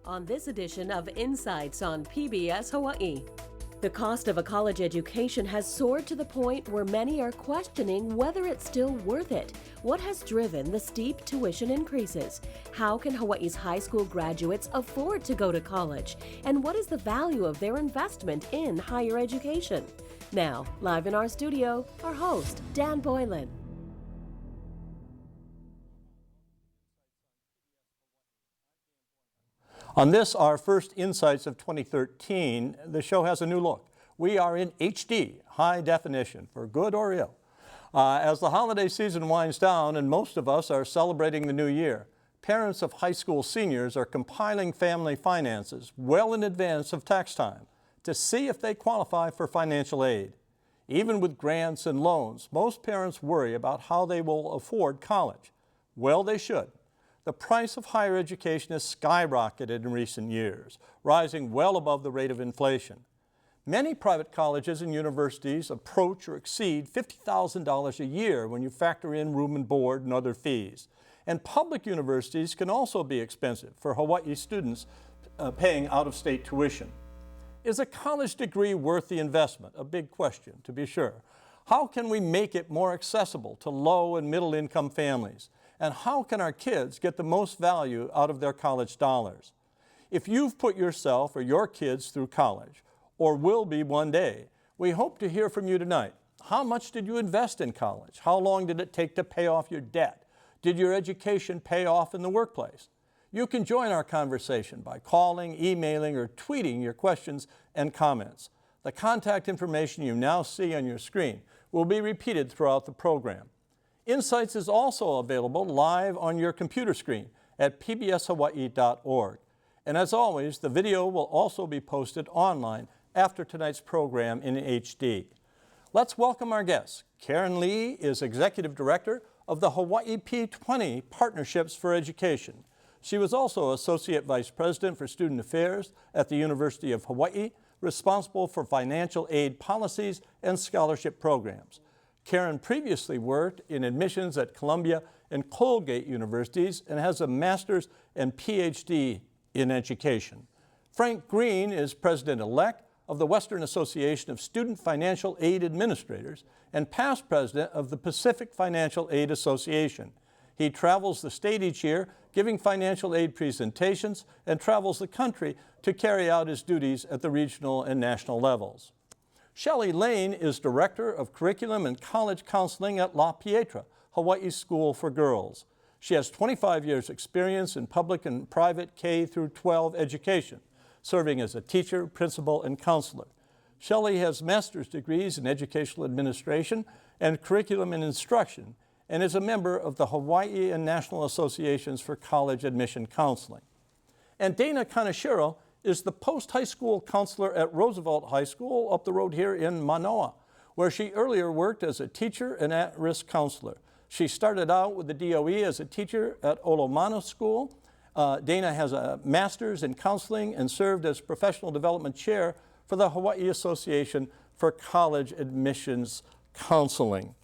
on this edition of Insights on PBS Hawaii. The cost of a college education has soared to the point where many are questioning whether it's still worth it. What has driven the steep tuition increases? How can Hawaii's high school graduates afford to go to college? And what is the value of their investment in higher education? Now, live in our studio, our host, Dan Boylan. On this, our first Insights of 2013, the show has a new look. We are in HD, high definition, for good or ill. As the holiday season winds down and most of us are celebrating the new year, parents of high school seniors are compiling family finances well in advance of tax time to see if they qualify for financial aid. Even with grants and loans, most parents worry about how they will afford college. Well, they should. The price of higher education has skyrocketed in recent years, rising well above the rate of inflation. Many private colleges and universities approach or exceed $50,000 a year when you factor in room and board and other fees. And public universities can also be expensive for Hawaii students paying out-of-state tuition. Is a college degree worth the investment? A big question, to be sure. How can we make it more accessible to low and middle income families? And how can our kids get the most value out of their college dollars? If you've put yourself or your kids through college, or will be one day, we hope to hear from you tonight. How much did you invest in college? How long did it take to pay off your debt? Did your education pay off in the workplace? You can join our conversation by calling, emailing, or tweeting your questions and comments. The contact information you now see on your screen will be repeated throughout the program. Insights is also available live on your computer screen at pbshawaii.org. And as always, the video will also be posted online after tonight's program in HD. Let's welcome our guests. Karen Lee is Executive Director of the Hawaii P20 Partnerships for Education. She was also Associate Vice President for Student Affairs at the University of Hawaii, responsible for financial aid policies and scholarship programs. Karen previously worked in admissions at Columbia and Colgate universities and has a master's and PhD in education. Frank Green is president-elect of the Western Association of Student Financial Aid Administrators and past president of the Pacific Financial Aid Association. He travels the state each year giving financial aid presentations and travels the country to carry out his duties at the regional and national levels. Shelley Lane is Director of Curriculum and College Counseling at La Pietra, Hawaii School for Girls. She has 25 years experience in public and private K-12 education, serving as a teacher, principal, and counselor. Shelley has master's degrees in educational administration and curriculum and instruction, and is a member of the Hawaii and National Associations for College Admission Counseling. And Dana Kaneshiro is the post-high school counselor at Roosevelt High School up the road here in Manoa, where she earlier worked as a teacher and at-risk counselor. She started out with the DOE as a teacher at Olomana School. Dana has a master's in counseling and served as professional development chair for the Hawaii Association for College Admissions Counseling.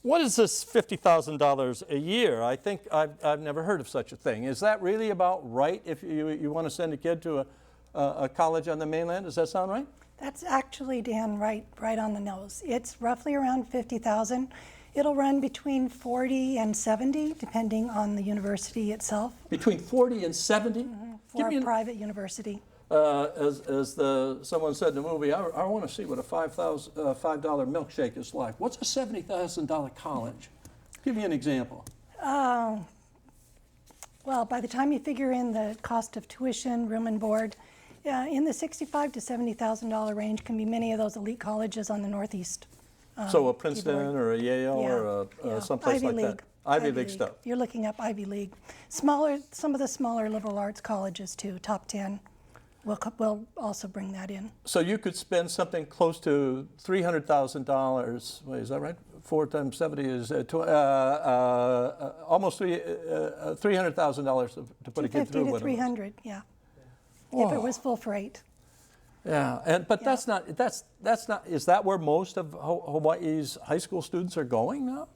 What is this $50,000 a year? I think I've never heard of such a thing. Is that really about right if you want to send a kid to a college on the mainland? Does that sound right? That's actually, Dan, right on the nose. It's roughly around $50,000. It'll run between 40 and 70, depending on the university itself. Between 40 and 70? Mm-hmm. For a private university. As someone said in the movie, I want to see what a $5 milkshake is like. What's a $70,000 college? Give me an example. Well, by the time you figure in the cost of tuition, room and board, in the $65,000 to $70,000 range can be many of those elite colleges on the Northeast. So a Princeton or a Yale or someplace Ivy like League. that. Ivy League stuff. You're looking up Ivy League. Some of the smaller liberal arts colleges too, top 10. We'll also bring that in. So you could spend something close to $300,000. Wait, is that right? 4 times 70 is almost $300,000 to put a kid through. 250 to 300, yeah. Whoa. If it was full freight. Yeah, but that's not. Is that where most of Hawaii's high school students are going now?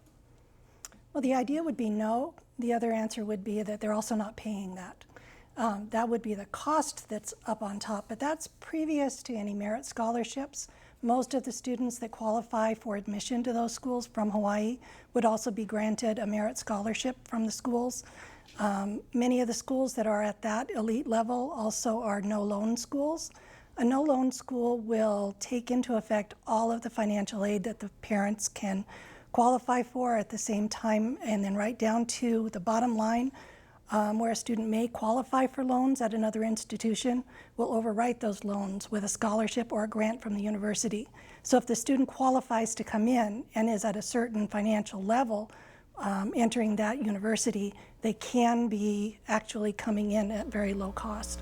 Well, the idea would be no. The other answer would be that they're also not paying that. That would be the cost that's up on top, but that's previous to any merit scholarships. Most of the students that qualify for admission to those schools from Hawaii would also be granted a merit scholarship from the schools. Many of the schools that are at that elite level also are no-loan schools. A no-loan school will take into effect all of the financial aid that the parents can qualify for at the same time, and then right down to the bottom line, where a student may qualify for loans at another institution, will overwrite those loans with a scholarship or a grant from the university. So if the student qualifies to come in and is at a certain financial level, entering that university, they can be actually coming in at very low cost.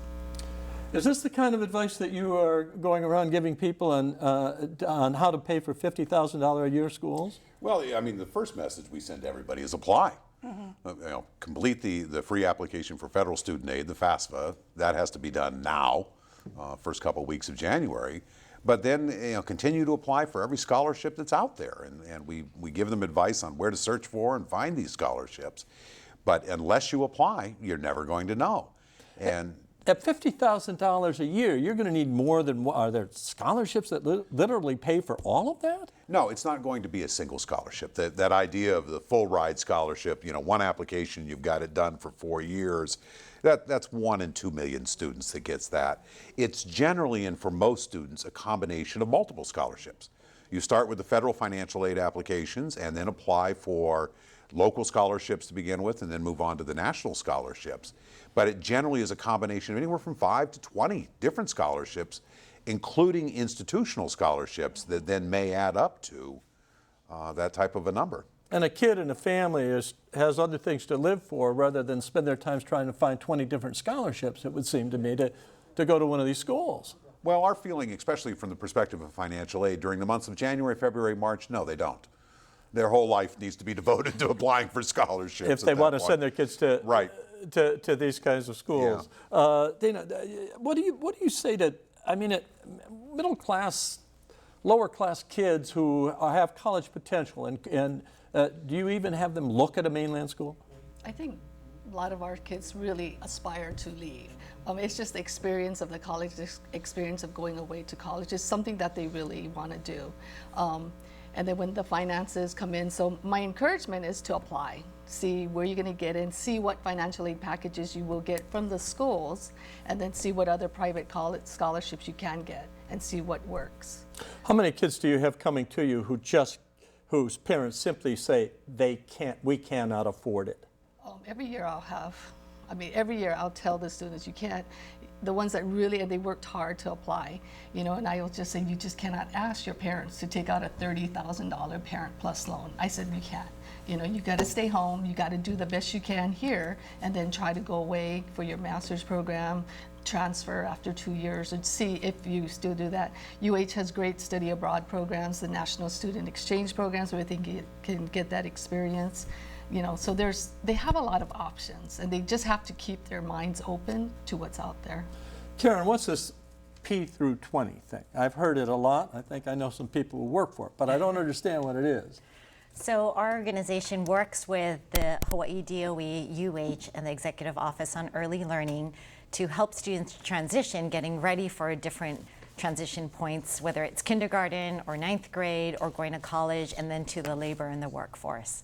Is this the kind of advice that you are going around giving people on how to pay for $50,000 a year schools? Well, I mean, the first message we send to everybody is apply. Complete the free application for federal student aid, the FAFSA. That has to be done now, first couple of weeks of January. But then continue to apply for every scholarship that's out there, and we give them advice on where to search for and find these scholarships. But unless you apply, you're never going to know. And at $50,000 a year, you're going to need more than one. Are there scholarships that literally pay for all of that? No, it's not going to be a single scholarship. That idea of the full ride scholarship, one application, you've got it done for 4 years, that's 1 in 2 million students that gets that. It's generally, and for most students, a combination of multiple scholarships. You start with the federal financial aid applications and then apply for local scholarships to begin with, and then move on to the national scholarships. But it generally is a combination of anywhere from 5 to 20 different scholarships, including institutional scholarships that then may add up to that type of a number. And a kid and a family has other things to live for rather than spend their time trying to find 20 different scholarships, it would seem to me, to go to one of these schools. Well, our feeling, especially from the perspective of financial aid, during the months of January, February, March, no, they don't. Their whole life needs to be devoted to applying for scholarships. If they want to send their kids to right. to these kinds of schools. Yeah. Dana, what do you say to, middle class, lower class kids who have college potential, and do you even have them look at a mainland school? I think a lot of our kids really aspire to leave. It's just the experience of the college, experience of going away to college is something that they really want to do. And then when the finances come in, so my encouragement is to apply, see where you're going to get in, see what financial aid packages you will get from the schools, and then see what other private college scholarships you can get, and see what works. How many kids do you have coming to you whose parents simply say we cannot afford it? Every year every year I'll tell the students, you can't, the ones that really, and they worked hard to apply, and I will just say, you just cannot ask your parents to take out a $30,000 Parent Plus loan. I said, you can't. You got to stay home, you got to do the best you can here, and then try to go away for your master's program, transfer after 2 years, and see if you still do that. UH has great study abroad programs, the National Student Exchange programs, where I think you can get that experience. So they have a lot of options, and they just have to keep their minds open to what's out there. Karen, what's this P through 20 thing? I've heard it a lot. I think I know some people who work for it, but I don't understand what it is. So our organization works with the Hawaii DOE, UH, and the Executive Office on Early Learning to help students transition, getting ready for different transition points, whether it's kindergarten or 9th grade or going to college and then to the labor and the workforce.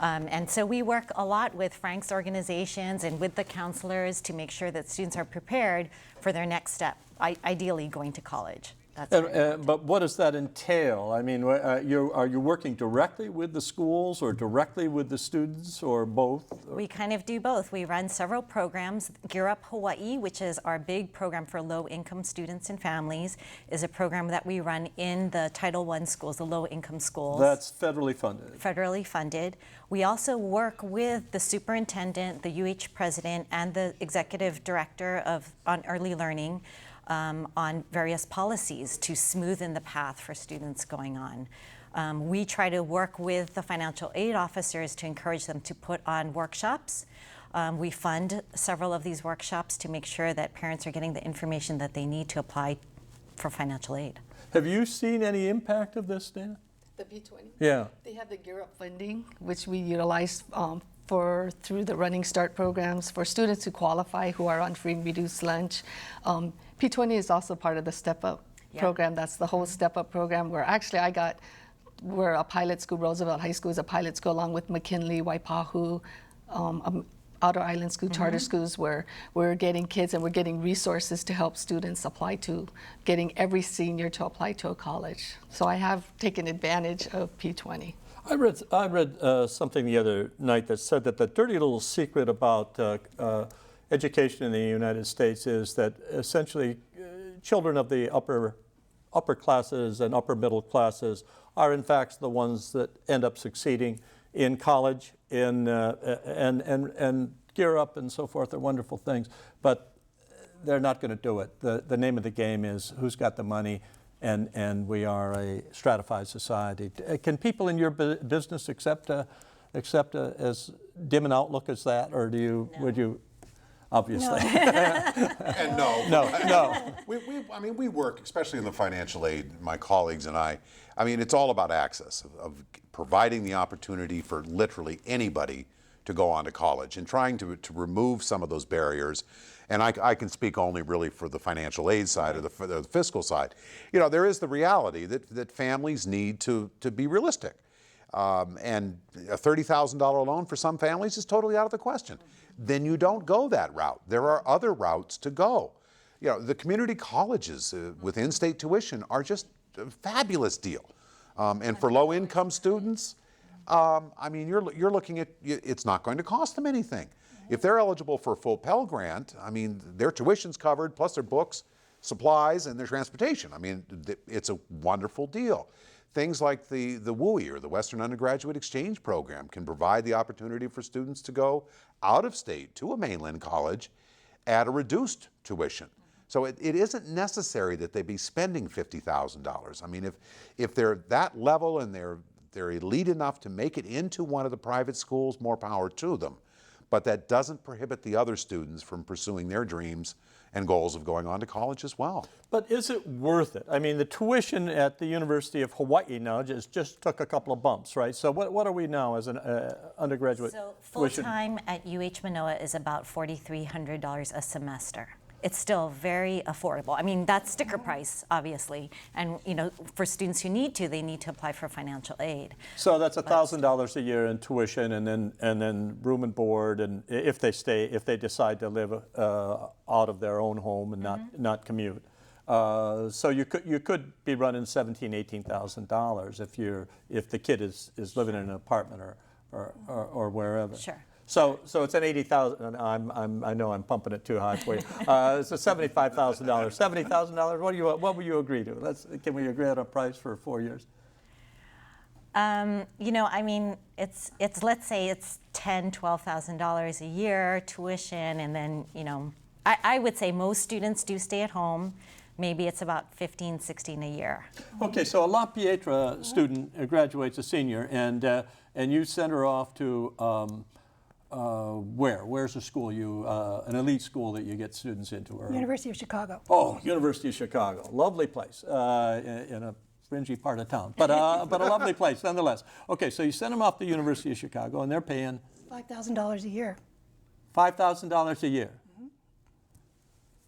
And so we work a lot with Frank's organizations and with the counselors to make sure that students are prepared for their next step, ideally going to college. But what does that entail? Are you working directly with the schools or directly with the students, or both? We kind of do both. We run several programs. Gear Up Hawaii, which is our big program for low-income students and families, is a program that we run in the Title I schools, the low-income schools. That's federally funded. Federally funded. We also work with the superintendent, the UH president, and the executive director on early learning on various policies to smoothen the path for students going on. We try to work with the financial aid officers to encourage them to put on workshops. We fund several of these workshops to make sure that parents are getting the information that they need to apply for financial aid. Have you seen any impact of this, Dan? The P20? Yeah. They have the Gear Up funding, which we utilize through the Running Start programs for students who qualify who are on free and reduced lunch. P20 is also part of the Step Up program. That's the whole Step Up program where actually we're a pilot school. Roosevelt High School is a pilot school along with McKinley, Waipahu, Outer Island School, charter schools, where we're getting kids and we're getting resources to help students apply to, getting every senior to apply to a college. So I have taken advantage of P20. I read something the other night that said that the dirty little secret about education in the United States is that essentially children of the upper classes and upper middle classes are in fact the ones that end up succeeding in college and gear up and so forth. They're wonderful things, but they're not going to do it. The name of the game is who's got the money, and we are a stratified society. Can people in your business accept as dim an outlook as that, or would you? Obviously. And no. No. We work, especially in the financial aid, my colleagues and I mean, it's all about access, of providing the opportunity for literally anybody to go on to college and trying to remove some of those barriers. And I can speak only really for the financial aid side or the fiscal side. You know, there is the reality that families need to be realistic. And a $30,000 loan for some families is totally out of the question. Then you don't go that route. There are other routes to go. You know, the community colleges with in-state tuition are just a fabulous deal. And for low-income students, I mean, you're looking at, it's not going to cost them anything. If they're eligible for a full Pell Grant, I mean, their tuition's covered, plus their books, supplies, and their transportation. I mean, it's a wonderful deal. Things like the WUI, or the Western Undergraduate Exchange Program, can provide the opportunity for students to go out of state to a mainland college at a reduced tuition. So it isn't necessary that they be spending $50,000. I mean, if they're that level and they're elite enough to make it into one of the private schools, more power to them. But that doesn't prohibit the other students from pursuing their dreams and goals of going on to college as well. But is it worth it? I mean, the tuition at the University of Hawaii now just took a couple of bumps, right? So what are we now as an undergraduate So tuition? full-time at UH Manoa is about $4,300 a semester. It's still very affordable. I mean, that's sticker price, obviously. And, you know, for students who need to, they need to apply for financial aid. So that's $1,000 a year in tuition, and then room and board, and if they decide to live out of their own home and not commute. So you could be running $17,000, $18,000 if the kid is living in an apartment or wherever. Sure. So it's an $80,000. I know I'm pumping it too high for you. It's a $75,000, $70,000. What will you agree to? Can we agree on a price for 4 years? You know, I mean, it's let's say it's $10,000, $12,000 a year tuition, and then, you know, I would say most students do stay at home. Maybe it's about $15,000, $16,000 a year. Okay, so a La Pietra student graduates a senior, and you send her off to where? Where's the school? An elite school that you get students into? Or? University of Chicago. Oh, University of Chicago, lovely place in a fringy part of town, but a lovely place nonetheless. Okay, so you send them off to University of Chicago, and they're paying $5,000 a year. $5,000 a year.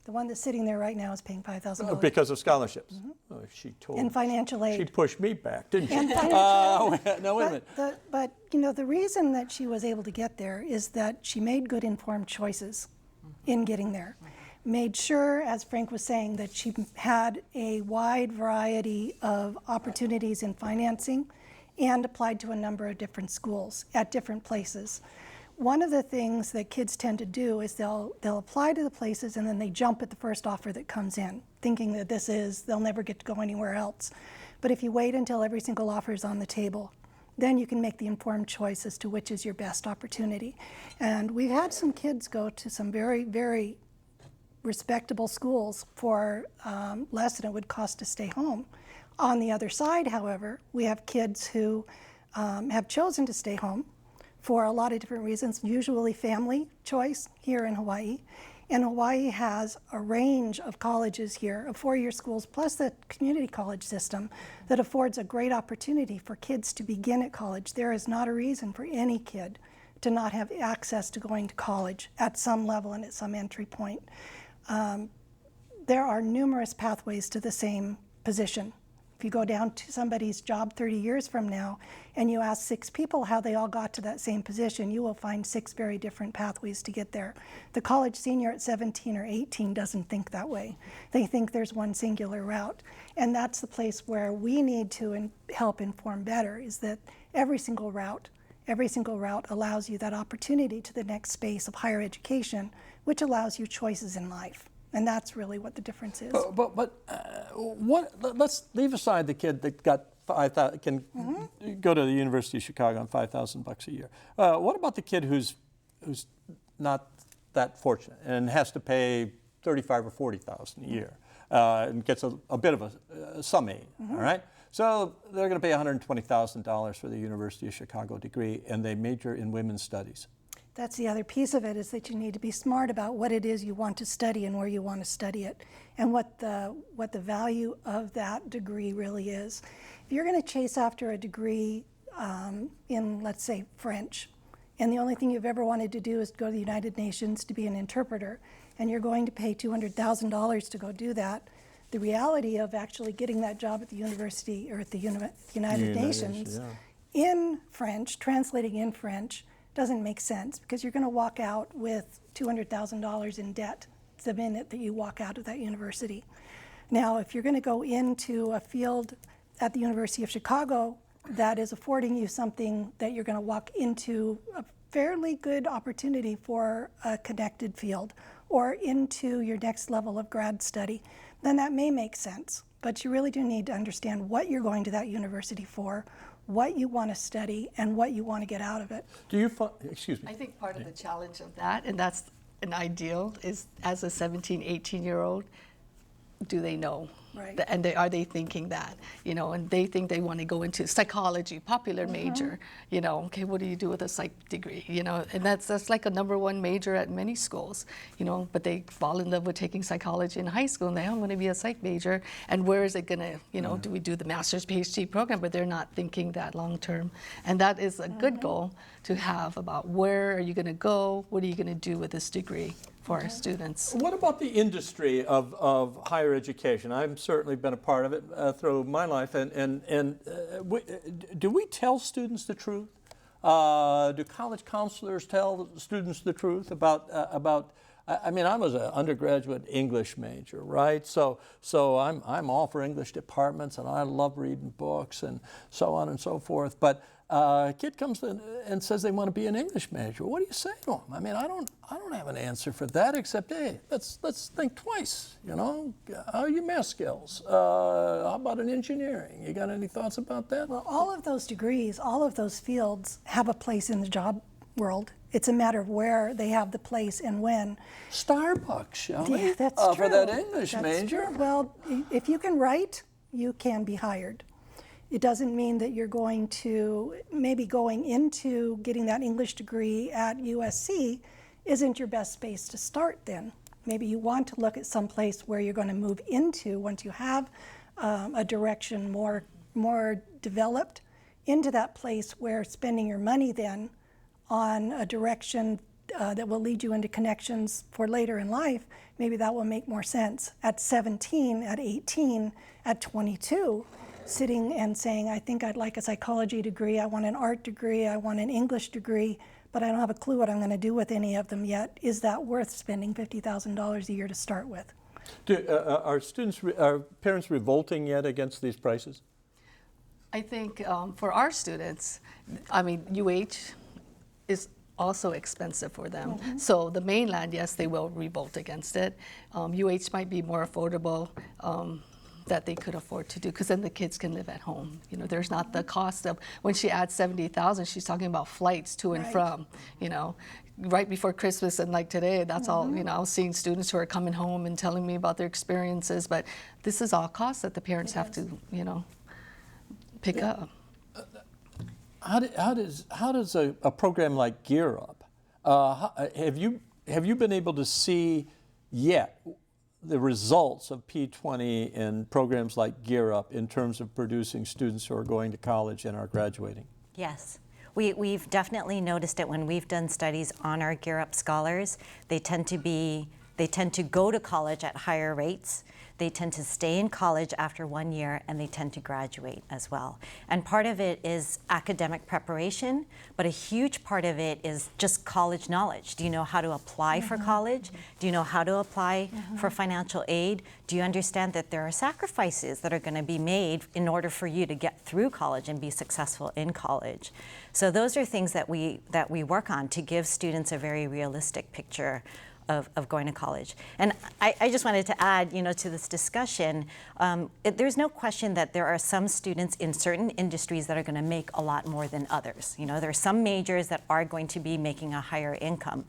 The one that's sitting there right now is paying $5,000. Because of scholarships. Oh, And financial aid. She pushed me back, didn't she? And financial aid. No, wait a minute. But you know, the reason that she was able to get there is that she made good informed choices in getting there. Made sure, as Frank was saying, that she had a wide variety of opportunities in financing and applied to a number of different schools at different places. One of the things that kids tend to do is they'll apply to the places and then they jump at the first offer that comes in, thinking that they'll never get to go anywhere else. But if you wait until every single offer is on the table, then you can make the informed choice as to which is your best opportunity. And we've had some kids go to some very, very respectable schools for less than it would cost to stay home. On the other side, however, we have kids who have chosen to stay home for a lot of different reasons, usually family choice here in Hawaii. And Hawaii has a range of colleges here, of four-year schools, plus the community college system that affords a great opportunity for kids to begin at college. There is not a reason for any kid to not have access to going to college at some level and at some entry point. There are numerous pathways to the same position. If you go down to somebody's job 30 years from now and you ask 6 people how they all got to that same position, you will find 6 very different pathways to get there. The college senior at 17 or 18 doesn't think that way. They think there's one singular route. And that's the place where we need to help inform better, is that every single route allows you that opportunity to the next space of higher education, which allows you choices in life. And that's really what the difference is. Let's leave aside the kid that got 5,000 can go to the University of Chicago on $5,000 a year. What about the kid who's not that fortunate and has to pay $35,000 or $40,000 a year and gets a bit of a sum aid? All right. So they're going to pay $120,000 for the University of Chicago degree, and they major in women's studies. That's the other piece of it, is that you need to be smart about what it is you want to study and where you want to study it, and what the value of that degree really is. If you're going to chase after a degree in, let's say, French, and the only thing you've ever wanted to do is go to the United Nations to be an interpreter, and you're going to pay $200,000 to go do that, the reality of actually getting that job at the university or at the United Nations in French, translating in French, doesn't make sense, because you're going to walk out with $200,000 in debt the minute that you walk out of that university. Now, if you're going to go into a field at the University of Chicago that is affording you something that you're going to walk into a fairly good opportunity for a connected field or into your next level of grad study, then that may make sense. But you really do need to understand what you're going to that university for, what you want to study, and what you want to get out of it. Do you excuse me? I think part of the challenge of that, and that's an ideal, is as a 17, 18-year-old, do they know? Right. And are they thinking that? You know, and they think they want to go into psychology, popular major. You know, okay, what do you do with a psych degree? You know, and that's like a #1 major at many schools. You know, but they fall in love with taking psychology in high school, and they want to be a psych major. And where is it going to? You know, do we do the master's, PhD program? But they're not thinking that long term, and that is a good goal to have about where are you going to go? What are you going to do with this degree for our students? What about the industry of higher education? I've certainly been a part of it through my life, do we tell students the truth? Do college counselors tell students the truth about I mean, I was an undergraduate English major, right? So I'm all for English departments, and I love reading books and so on and so forth. But a kid comes in and says they want to be an English major. What do you say to them? I mean, I don't have an answer for that, except, hey, let's think twice. You know, how are your math skills? How about an engineering? You got any thoughts about that? Well, all of those degrees, all of those fields have a place in the job world. It's a matter of where they have the place and when. Starbucks, shall we? Yeah, that's true. For that English major. True. Well, if you can write, you can be hired. It doesn't mean that you're going to, maybe going into getting that English degree at USC isn't your best space to start then. Maybe you want to look at some place where you're going to move into once you have a direction more developed, into that place where spending your money then on a direction that will lead you into connections for later in life, maybe that will make more sense. At 17, at 18, at 22, sitting and saying, I think I'd like a psychology degree, I want an art degree, I want an English degree, but I don't have a clue what I'm going to do with any of them yet. Is that worth spending $50,000 a year to start with? Are parents revolting yet against these prices? I think for our students, I mean, UH is also expensive for them. So the mainland, yes, they will revolt against it. UH might be more affordable that they could afford to do, because then the kids can live at home. You know, there's not the cost of, when she adds 70,000, she's talking about flights to and from, you know. Right before Christmas and like today, that's all, you know, I was seeing students who are coming home and telling me about their experiences, but this is all costs that the parents have to, you know, pick up. How does a program like Gear Up, have you been able to see yet the results of P20 in programs like Gear Up in terms of producing students who are going to college and are graduating? Yes. We've definitely noticed it when we've done studies on our Gear Up scholars. They tend to go to college at higher rates. They tend to stay in college after 1 year, and they tend to graduate as well. And part of it is academic preparation, but a huge part of it is just college knowledge. Do you know how to apply for college? Do you know how to apply for financial aid? Do you understand that there are sacrifices that are going to be made in order for you to get through college and be successful in college? So those are things that we work on to give students a very realistic picture of going to college. And I just wanted to add, to this discussion, there's no question that there are some students in certain industries that are going to make a lot more than others. There are some majors that are going to be making a higher income.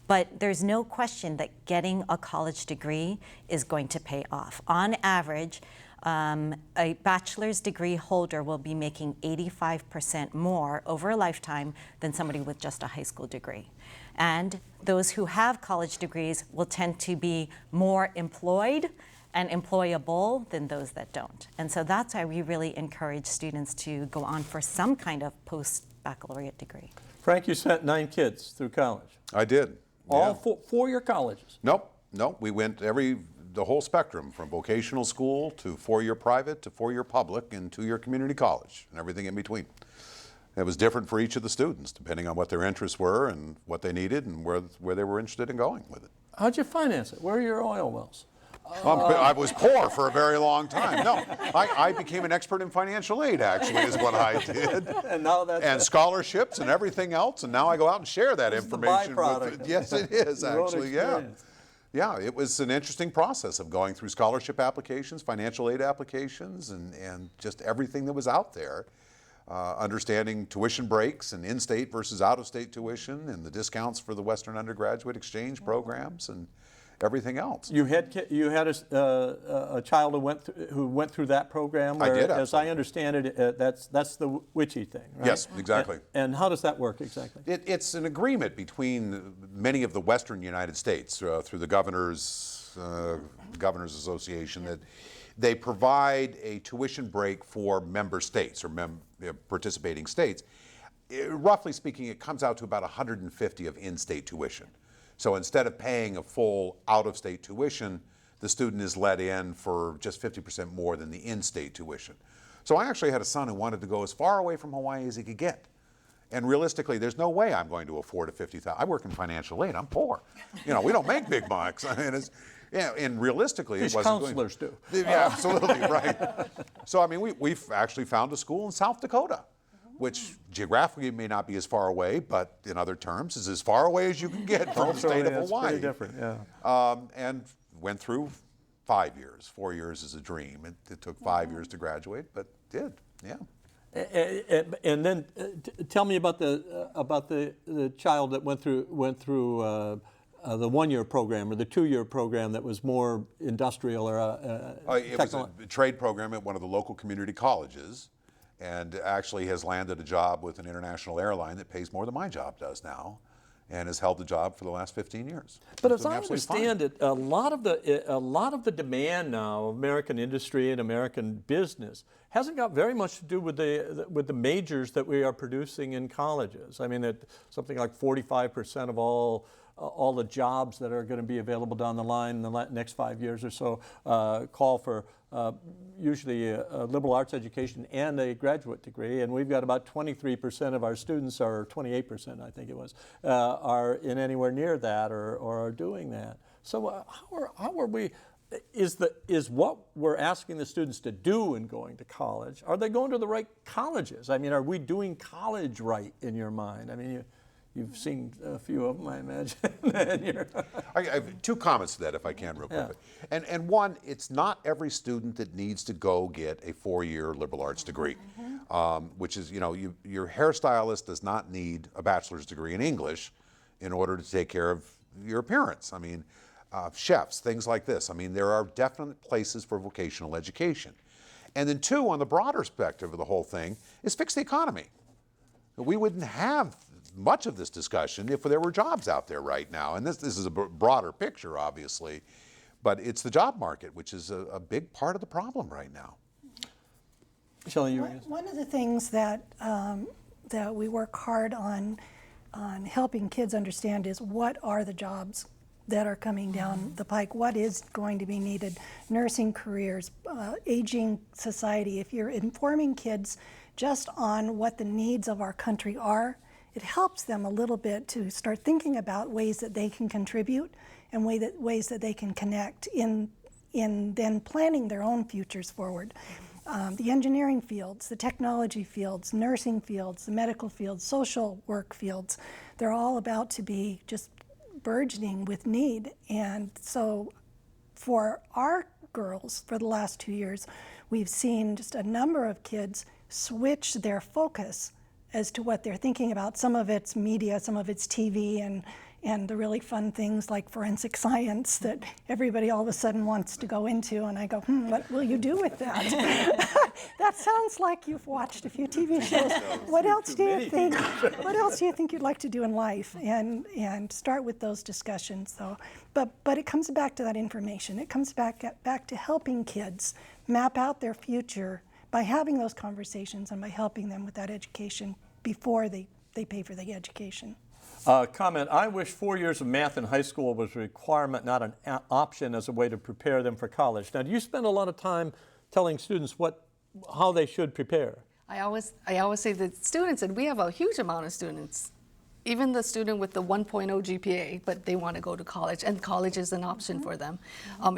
But there's no question that getting a college degree is going to pay off. On average, a bachelor's degree holder will be making 85% more over a lifetime than somebody with just a high school degree. And those who have college degrees will tend to be more employed and employable than those that don't. And so that's why we really encourage students to go on for some kind of post-baccalaureate degree. Frank, you sent 9 kids through college. I did. All four-year colleges? Nope. We went the whole spectrum, from vocational school to 4-year private to 4-year public and 2-year community college and everything in between. It was different for each of the students, depending on what their interests were and what they needed and where they were interested in going with it. How'd you finance it? Where are your oil wells? I was poor for a very long time. No, I became an expert in financial aid, actually, is what I did. And now that's and scholarships and everything else, and now I go out and share that information. Yes, it is, actually, yeah. Yeah, it was an interesting process of going through scholarship applications, financial aid applications, and just everything that was out there. Understanding tuition breaks and in-state versus out-of-state tuition and the discounts for the Western undergraduate exchange programs and everything else. You had a child who went through that program. Where, I did, absolutely. As I understand it, that's the WICHE thing, right? Yes, exactly. And how does that work exactly? It's an agreement between many of the Western United States through the Governors Association that they provide a tuition break for member states or participating states. Roughly speaking, it comes out to about $150 of in-state tuition. So instead of paying a full out-of-state tuition, the student is let in for just 50% more than the in-state tuition. So I actually had a son who wanted to go as far away from Hawaii as he could get. And realistically, there's no way I'm going to afford a $50,000. I work in financial aid. I'm poor. We don't make big bucks. I mean, and realistically, These it wasn't counselors do. Yeah, absolutely, right. So, I mean, we've actually found a school in South Dakota, which geographically may not be as far away, but in other terms is as far away as you can get from the state of Hawaii. It's pretty different, yeah. And went through 5 years. 4 years is a dream. It took 5 years to graduate, but did, yeah. And then tell me about the child that went through the 1-year program or the 2-year program that was more industrial or it was a trade program at one of the local community colleges, and actually has landed a job with an international airline that pays more than my job does now, and has held the job for the last 15 years. But as I understand it, a lot of the demand now of American industry and American business hasn't got very much to do with the majors that we are producing in colleges. I mean, that something like 45% of all the jobs that are going to be available down the line in the next 5 years or so call for usually a liberal arts education and a graduate degree, and we've got about 23% of our students, or 28% I think it was, are in anywhere near that or are doing that. So how are we? Is what we're asking the students to do in going to college, are they going to the right colleges? I mean, are we doing college right in your mind? I mean, you've seen a few of them, I imagine. I have 2 comments to that, if I can, real quickly. Yeah. And one, it's not every student that needs to go get a 4-year liberal arts degree, which is, your hairstylist does not need a bachelor's degree in English in order to take care of your appearance. I mean, chefs, things like this. I mean, there are definite places for vocational education. And then 2, on the broader perspective of the whole thing, is fix the economy. We wouldn't have much of this discussion if there were jobs out there right now. And this is a broader picture, obviously, but it's the job market, which is a big part of the problem right now. Shelley, One of the things that that we work hard on helping kids understand is what are the jobs that are coming down the pike, what is going to be needed, nursing careers, aging society. If you're informing kids just on what the needs of our country are, it helps them a little bit to start thinking about ways that they can contribute and ways that they can connect in then planning their own futures forward. The engineering fields, the technology fields, nursing fields, the medical fields, social work fields, they're all about to be just burgeoning with need. And so for our girls, for the last 2 years, we've seen just a number of kids switch their focus as to what they're thinking about. Some of it's media, some of it's TV, and the really fun things like forensic science that everybody all of a sudden wants to go into. And I go, what will you do with that? That sounds like you've watched a few TV shows. What else do you think? What else do you think you'd like to do in life? And start with those discussions. So, but it comes back to that information. It comes back to helping kids map out their future by having those conversations and by helping them with that education before they pay for the education. Comment, I wish 4 years of math in high school was a requirement, not an option as a way to prepare them for college. Now, do you spend a lot of time telling students how they should prepare? I always say that students, and we have a huge amount of students, even the student with the 1.0 GPA, but they want to go to college, and college is an option for them.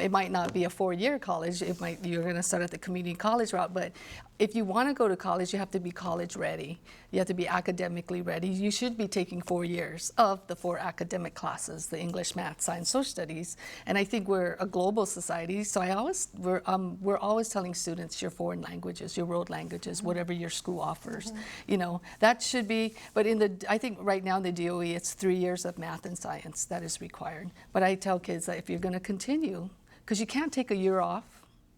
It might not be a 4-year college. You're going to start at the community college route, but if you want to go to college, you have to be college ready. You have to be academically ready. You should be taking 4 years of the 4 academic classes, the English, math, science, social studies. And I think we're a global society, so we're always telling students your foreign languages, your world languages, whatever your school offers. You know, that should be, but I think right now in the DOE, it's 3 years of math and science that is required. But I tell kids that if you're going to continue, because you can't take a year off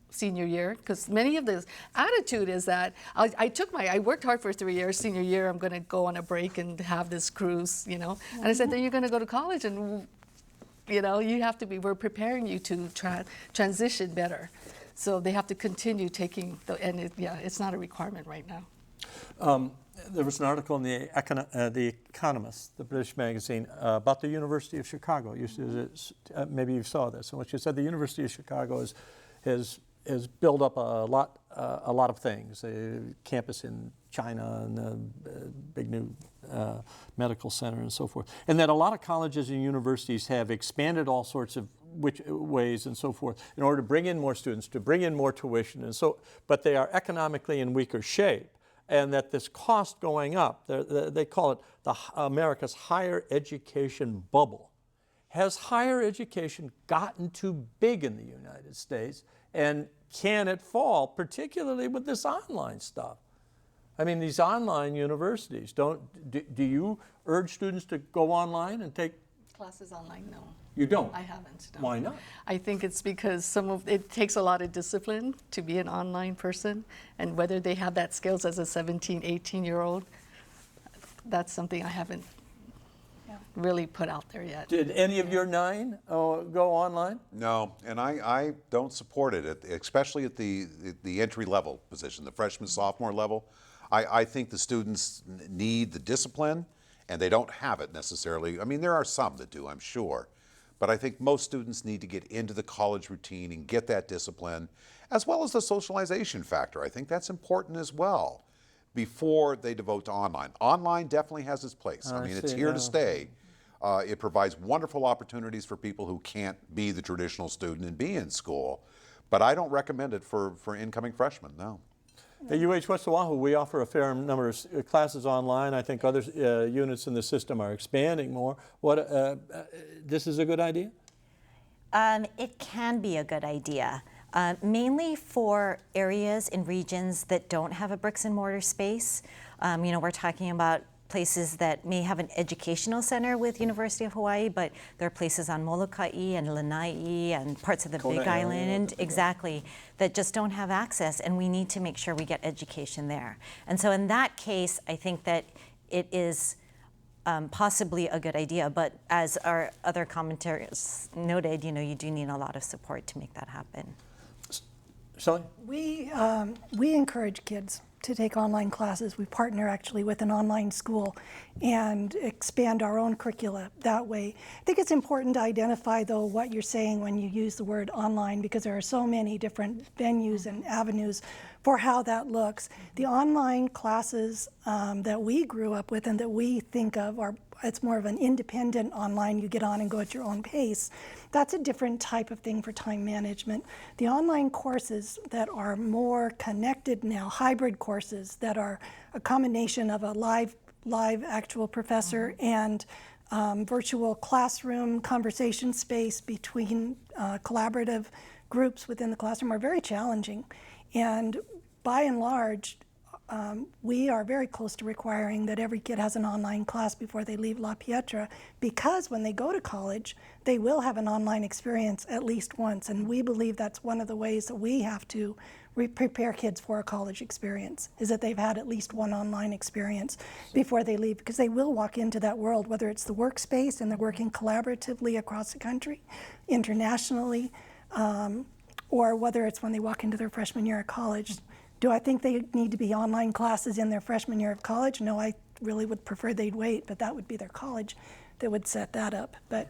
senior year, because many of the attitude is that I worked hard for 3 years. Senior year, I'm going to go on a break and have this cruise, you know. And I said, then you're going to go to college, and you know, you have to be. We're preparing you to transition better, so they have to continue taking it's not a requirement right now. There was an article in the Economist, the British magazine, about the University of Chicago. Maybe you saw this, in which it said the University of Chicago has built up a lot of things. A campus in China and a big new medical center and so forth. And that a lot of colleges and universities have expanded all sorts of ways and so forth in order to bring in more students, to bring in more tuition, but they are economically in weaker shape. And that this cost going up, they call it America's higher education bubble. Has higher education gotten too big in the United States? And can it fall, particularly with this online stuff? I mean, these online universities, do you urge students to go online and take classes online? No. You don't? I haven't. No. Why not? I think it's because it takes a lot of discipline to be an online person, and whether they have that skills as a 17, 18-year-old, that's something I haven't really put out there yet. Did any of your 9 go online? No, and I don't support it, especially at the entry-level position, the freshman, sophomore level. I think the students need the discipline, and they don't have it necessarily. I mean, there are some that do, I'm sure. But I think most students need to get into the college routine and get that discipline, as well as the socialization factor. I think that's important as well before they devote to online. Online definitely has its place. I mean, it's here to stay. It provides wonderful opportunities for people who can't be the traditional student and be in school. But I don't recommend it for incoming freshmen, no. At UH West Oahu, we offer a fair number of classes online. I think other units in the system are expanding more. This is a good idea? It can be a good idea, mainly for areas in regions that don't have a bricks and mortar space. You know, we're talking about places that may have an educational center with University of Hawaii, but there are places on Molokai and Lanai and parts of the Big Island, exactly, that just don't have access, and we need to make sure we get education there. And so in that case, I think that it is possibly a good idea, but as our other commentators noted, you know, you do need a lot of support to make that happen. Shelley? We encourage kids to take online classes. We partner actually with an online school and expand our own curricula that way. I think it's important to identify, though, what you're saying when you use the word online, because there are so many different venues and avenues for how that looks. The online classes that we grew up with and that we think of are, it's more of an independent online, you get on and go at your own pace. That's a different type of thing for time management. The online courses that are more connected now, hybrid courses that are a combination of a live actual professor and virtual classroom conversation space between collaborative groups within the classroom are very challenging. And by and large, we are very close to requiring that every kid has an online class before they leave La Pietra, because when they go to college, they will have an online experience at least once. And we believe that's one of the ways that we have to prepare kids for a college experience, is that they've had at least one online experience before they leave, because they will walk into that world, whether it's the workspace and they're working collaboratively across the country, internationally, or whether it's when they walk into their freshman year of college. Do I think they need to be online classes in their freshman year of college? No, I really would prefer they'd wait, but that would be their college that would set that up. But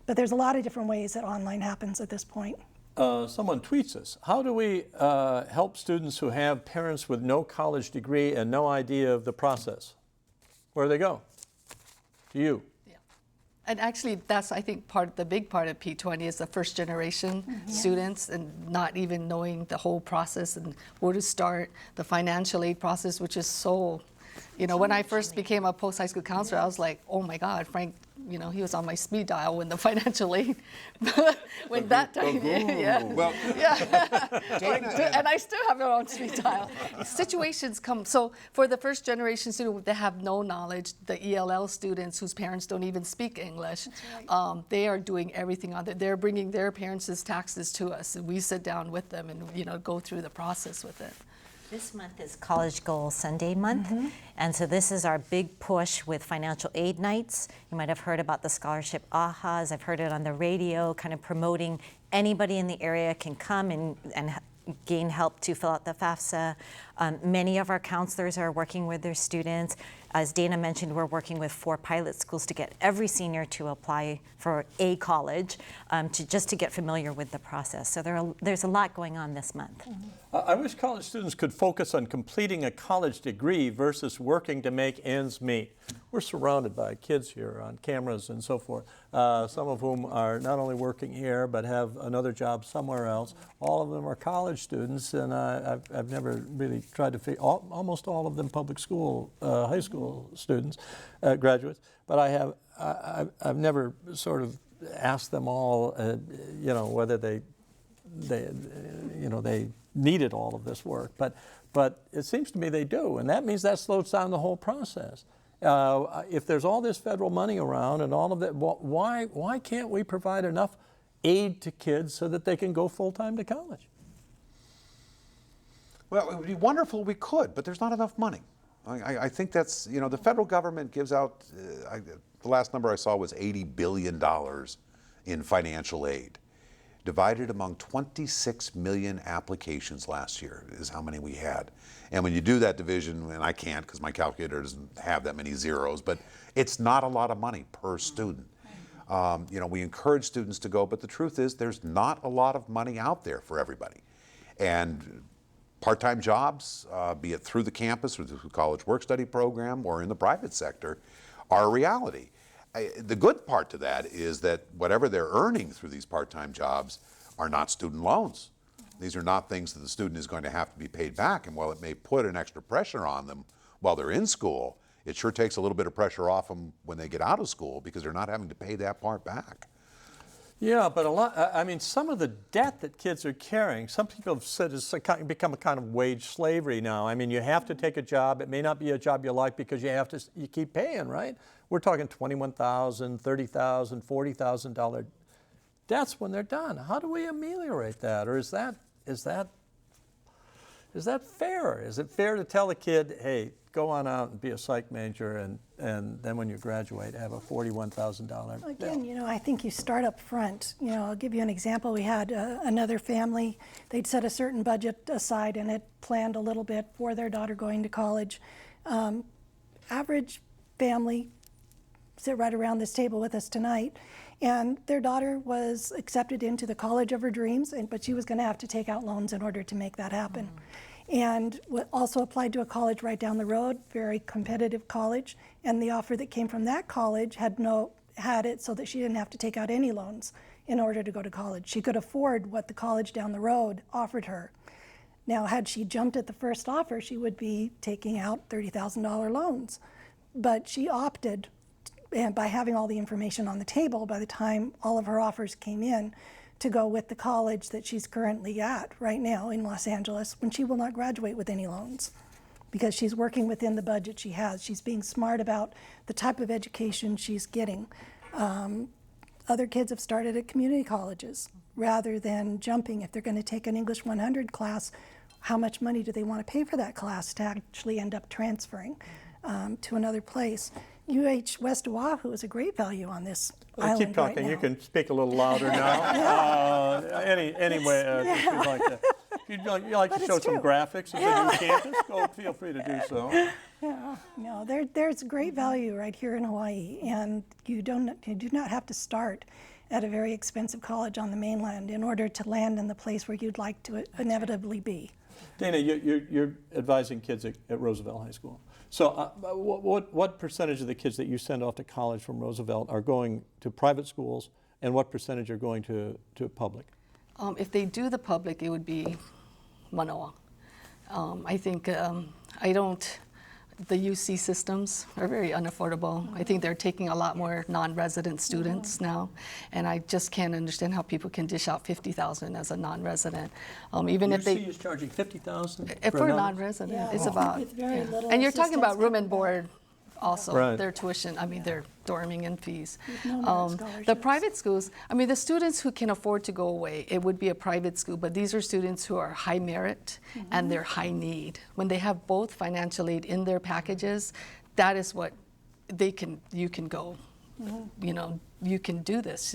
there's a lot of different ways that online happens at this point. Someone tweets us, how do we help students who have parents with no college degree and no idea of the process? Where do they go? To you. And actually, that's, I think, the big part of P20 is the first generation students and not even knowing the whole process and where to start, the financial aid process, which is so, you know, when I first became a post-high school counselor, I was like, oh my God, Frank, you know, he was on my speed dial when the financial aid, when that time, Well, and I still have it on speed dial. Situations come, so for the first generation student that have no knowledge, the ELL students whose parents don't even speak English, they are doing everything on it. They're bringing their parents' taxes to us, and we sit down with them and, you know, go through the process with it. This month is College Goal Sunday month, and so this is our big push with financial aid nights. You might have heard about the scholarship AHAs. I've heard it on the radio, kind of promoting anybody in the area can come and gain help to fill out the FAFSA. Many of our counselors are working with their students. As Dana mentioned, we're working with 4 pilot schools to get every senior to apply for a college, just to get familiar with the process. So there's a lot going on this month. I wish college students could focus on completing a college degree versus working to make ends meet. We're surrounded by kids here on cameras and so forth, some of whom are not only working here but have another job somewhere else. All of them are college students, and I've never really tried to figure, almost all of them public school, high school students, graduates, but I've never sort of asked them all, you know, whether they needed all of this work, but it seems to me they do, and that means that slows down the whole process. If there's all this federal money around and all of that, why can't we provide enough aid to kids so that they can go full-time to college? Well, it would be wonderful if we could, but there's not enough money. I think that's, you know, the federal government gives out, the last number I saw was $80 billion in financial aid. Divided among 26 million applications last year is how many we had. And when you do that division, and I can't because my calculator doesn't have that many zeros, but it's not a lot of money per student. You know, we encourage students to go, but the truth is there's not a lot of money out there for everybody. And part-time jobs, be it through the campus or through the college work-study program or in the private sector, are a reality. The good part to that is that whatever they're earning through these part-time jobs are not student loans. These are not things that the student is going to have to be paid back, and while it may put an extra pressure on them while they're in school, it sure takes a little bit of pressure off them when they get out of school because they're not having to pay that part back. Yeah, but a lot, I mean, some of the debt that kids are carrying, some people have said it's become a kind of wage slavery now. I mean, you have to take a job. It may not be a job you like because you keep paying, right? We're talking $21,000, $30,000, $40,000 debts when they're done. How do we ameliorate that? Or is that Is that fair? Is it fair to tell a kid, hey, go on out and be a psych major, and then when you graduate, have a $41,000 bill? Again, you know, I think you start up front. You know, I'll give you an example. We had another family. They'd set a certain budget aside and had planned a little bit for their daughter going to college. Average family sit right around this table with us tonight, and their daughter was accepted into the college of her dreams, but she was going to have to take out loans in order to make that happen. And also applied to a college right down the road, very competitive college, and the offer that came from that college had it so that she didn't have to take out any loans in order to go to college. She could afford what the college down the road offered her. Now, had she jumped at the first offer, she would be taking out $30,000 loans. But she opted, and by having all the information on the table, by the time all of her offers came in, to go with the college that she's currently at right now in Los Angeles, when she will not graduate with any loans, because she's working within the budget she has. She's being smart about the type of education she's getting. Other kids have started at community colleges rather than jumping. If they're going to take an English 100 class, how much money do they want to pay for that class to actually end up transferring to another place? UH West Oahu is a great value on this island. Keep talking. Right now. You can speak a little louder now. Anyway, if you'd like But to show it's some true. graphics of the new campus, feel free to do so. Yeah, no, there's great value right here in Hawaii, and you do not have to start at a very expensive college on the mainland in order to land in the place where you'd like to inevitably be. Dana, you're advising kids at Roosevelt High School. So what percentage of the kids that you send off to college from Roosevelt are going to private schools, and what percentage are going to public? If they do the public, it would be Manoa. I think the UC systems are very unaffordable. I think they're taking a lot more non-resident students now, and I just can't understand how people can dish out $50,000 as a non-resident. Even if they UC is charging $50,000 for a non-resident, Yeah, it's with about very little and you're talking about assistance room and coming board. Also, Right. their tuition, their dorming and fees. no merit The scholarships. private schools, the students who can afford to go away, it would be a private school, but these are students who are high merit and they're high need. When they have both financial aid in their packages, that is what you can go. You can do this,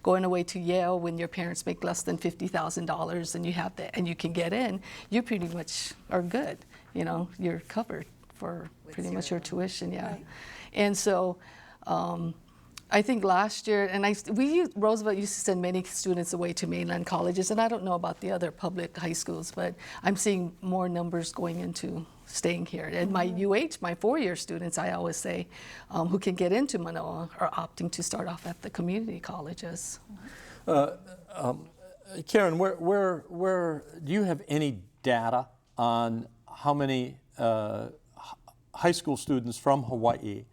going away to Yale when your parents make less than $50,000 and you have that and you can get in, you pretty much are good. You're covered for pretty much your tuition, yeah. Right. And so I think last year, Roosevelt used to send many students away to mainland colleges, and I don't know about the other public high schools, but I'm seeing more numbers going into staying here. And my my four-year students, I always say, who can get into Manoa are opting to start off at the community colleges. Karen, where do you have any data on how many high school students from Hawaii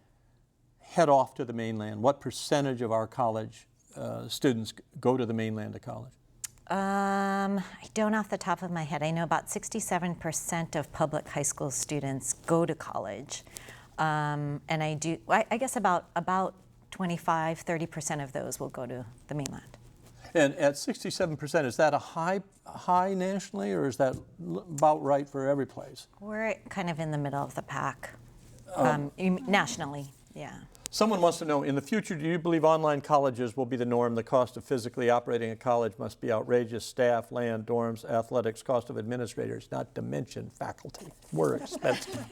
head off to the mainland? What percentage of our college students go to the mainland to college? I don't off the top of my head. I know about 67% of public high school students go to college. And I guess about 25, 30% of those will go to the mainland. And at 67%, is that a high nationally, or is that about right for every place? We're kind of in the middle of the pack, nationally, yeah. Someone wants to know, in the future, do you believe online colleges will be the norm? The cost of physically operating a college must be outrageous. Staff, land, dorms, athletics, cost of administrators, not to mention faculty. We're expensive.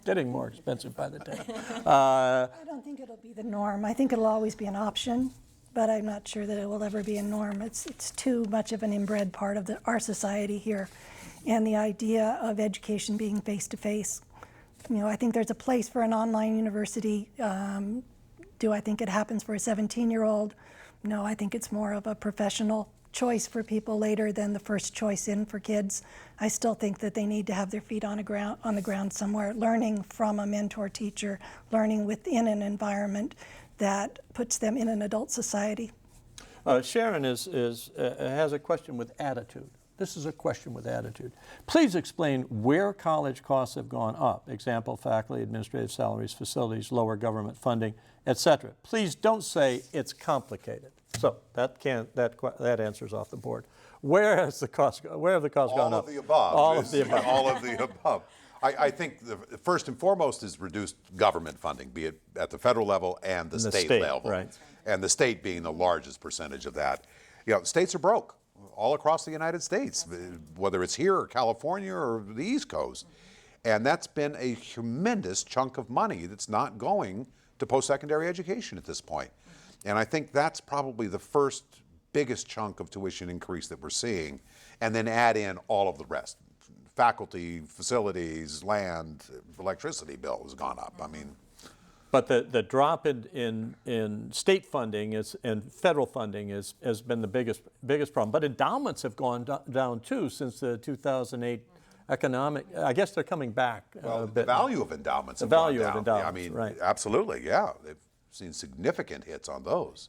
Getting more expensive by the day. I don't think it'll be the norm. I think it'll always be an option, but I'm not sure that it will ever be a norm. It's too much of an inbred part of our society here, and the idea of education being face-to-face. I think there's a place for an online university. Do I think it happens for a 17-year-old? No, I think it's more of a professional choice for people later than the first choice in for kids. I still think that they need to have their feet on the ground somewhere, learning from a mentor teacher, learning within an environment that puts them in an adult society. Sharon has a question with attitude. This is a question with attitude. Please explain where college costs have gone up. Example, faculty, administrative salaries, facilities, lower government funding, etc. Please don't say it's complicated. So that answer's off the board. Where have the costs gone up? All of the above. All of the above. All of the above. I think the first and foremost is reduced government funding, be it at the federal level and the state level. Right. And the state being the largest percentage of that. You know, states are broke all across the United States, whether it's here or California or the East Coast. And that's been a tremendous chunk of money that's not going to post-secondary education at this point. And I think that's probably the first biggest chunk of tuition increase that we're seeing, and then add in all of the rest. Faculty, facilities, land, electricity bill has gone up. I mean, but the drop in state funding and federal funding has been the biggest problem. But endowments have gone down too since the 2008 economic. I guess they're coming back. Well, a the bit. value of endowments. The have gone value of down. endowments. I mean, right. Absolutely, yeah. They've seen significant hits on those.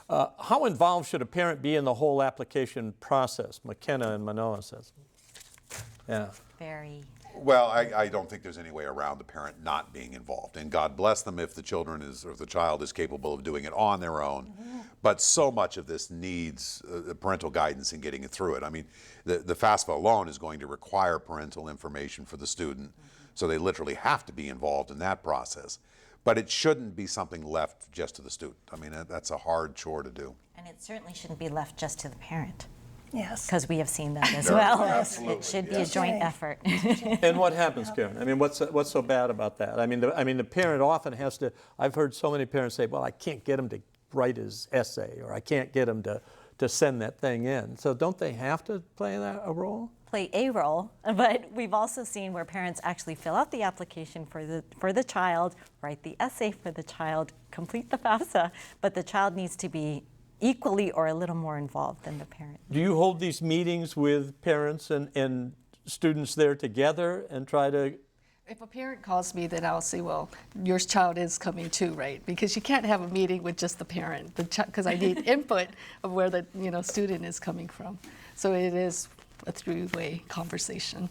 How involved should a parent be in the whole application process? McKenna and Manoa says. Yeah. Very. Well, I don't think there's any way around the parent not being involved. And God bless them if the child is capable of doing it on their own. Mm-hmm. But so much of this needs parental guidance in getting it through it. I mean, the FAFSA alone is going to require parental information for the student. Mm-hmm. So they literally have to be involved in that process. But it shouldn't be something left just to the student. I mean, that's a hard chore to do. And it certainly shouldn't be left just to the parent. Yes. Because we have seen that as well. Absolutely, It should be yes. a joint effort. And what happens, Karen? I mean, what's so bad about that? I mean, the parent often has to. I've heard so many parents say, "Well, I can't get him to write his essay, or I can't get him to send that thing in." So don't they have to play a role? Play a role, but we've also seen where parents actually fill out the application for the child, write the essay for the child, complete the FAFSA, but the child needs to be equally or a little more involved than the parent. Do you hold these meetings with parents and students there together and try to? If a parent calls me, then I'll say, well, your child is coming too, right? Because you can't have a meeting with just the parent, because I need input of where the student is coming from. So it is a three-way conversation.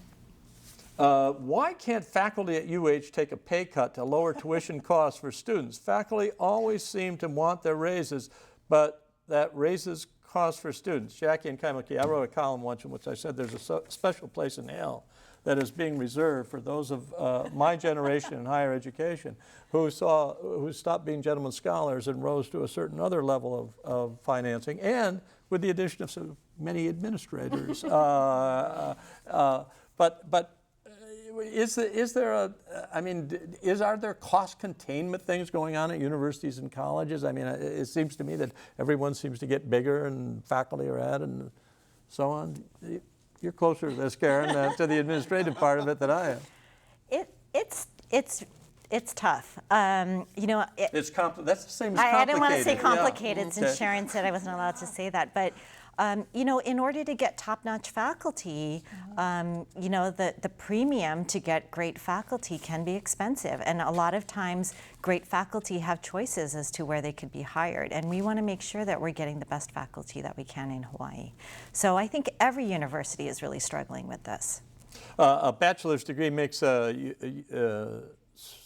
Why can't faculty at UH take a pay cut to lower tuition costs for students? Faculty always seem to want their raises, but that raises costs for students. Jackie and Kaimuki, I wrote a column once in which I said there's a special place in hell that is being reserved for those of my generation in higher education who stopped being gentlemen scholars and rose to a certain other level of financing, and with the addition of so many administrators. Are there cost containment things going on at universities and colleges? I mean, it seems to me that everyone seems to get bigger and faculty are added and so on. You're closer to this, Karen, to the administrative part of it than I am. It's tough. It's that's the same as complicated. I didn't want to say complicated, Yeah. since Sharon said I wasn't allowed to say that. But in order to get top-notch faculty, the premium to get great faculty can be expensive. And a lot of times, great faculty have choices as to where they could be hired. And we want to make sure that we're getting the best faculty that we can in Hawaii. So I think every university is really struggling with this. A bachelor's degree makes,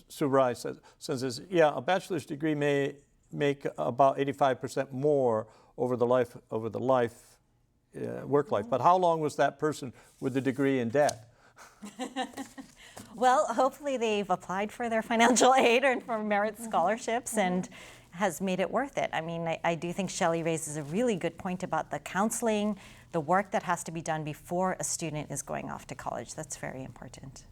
Surai says, yeah, a bachelor's degree may make about 85% more over the work life. But how long was that person with the degree in debt? Well, hopefully they've applied for their financial aid or for merit scholarships and has made it worth it. I mean, I do think Shelley raises a really good point about the counseling, the work that has to be done before a student is going off to college. That's very important.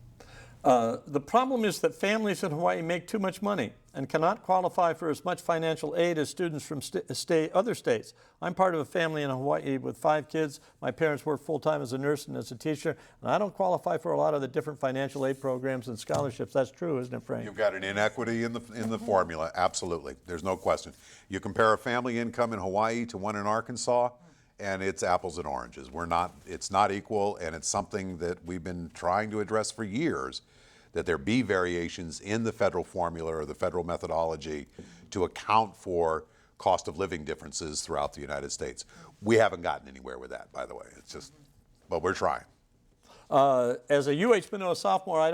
The problem is that families in Hawaii make too much money and cannot qualify for as much financial aid as students from other states. I'm part of a family in Hawaii with 5 kids. My parents work full-time as a nurse and as a teacher, and I don't qualify for a lot of the different financial aid programs and scholarships. That's true, isn't it, Frank? You've got an inequity in the formula, absolutely. There's no question. You compare a family income in Hawaii to one in Arkansas, and it's apples and oranges. It's not equal, and it's something that we've been trying to address for years, that there be variations in the federal formula or the federal methodology to account for cost of living differences throughout the United States. We haven't gotten anywhere with that, by the way. It's just but we're trying. As a UH Manila sophomore, I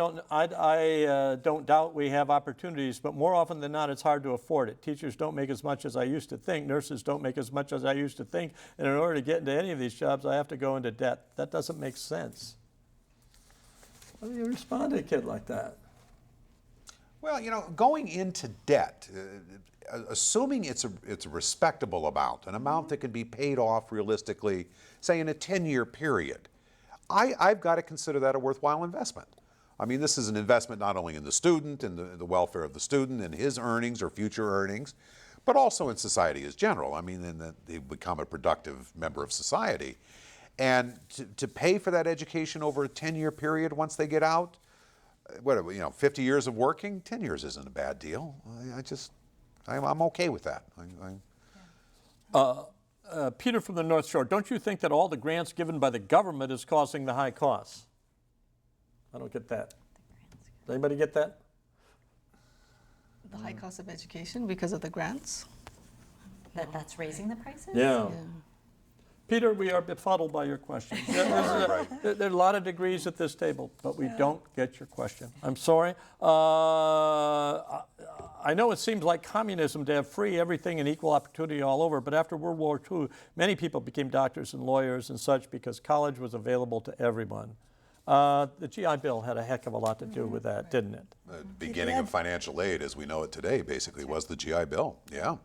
don't doubt we have opportunities, but more often than not, it's hard to afford it. Teachers don't make as much as I used to think. Nurses don't make as much as I used to think. And in order to get into any of these jobs, I have to go into debt. That doesn't make sense. How do you respond to a kid like that? Well, you know, going into debt, assuming it's a respectable amount, an amount that can be paid off realistically, say in a 10-year period, I've got to consider that a worthwhile investment. I mean, this is an investment not only in the student and the welfare of the student and his earnings or future earnings, but also in society as general. I mean, in that they become a productive member of society. And to pay for that education over a 10-year period once they get out, 50 years of working, 10 years isn't a bad deal. I'm okay with that. Peter from the North Shore, don't you think that all the grants given by the government is causing the high costs? I don't get that. Does anybody get that? The high cost of education because of the grants? That's raising the prices? Yeah. Peter, we are befuddled by your question. There are a lot of degrees at this table, but we don't get your question. I'm sorry. I know it seems like communism to have free everything and equal opportunity all over, but after World War II, many people became doctors and lawyers and such because college was available to everyone. The GI Bill had a heck of a lot to do with that, didn't it? The beginning of financial aid as we know it today basically was the GI Bill, yeah.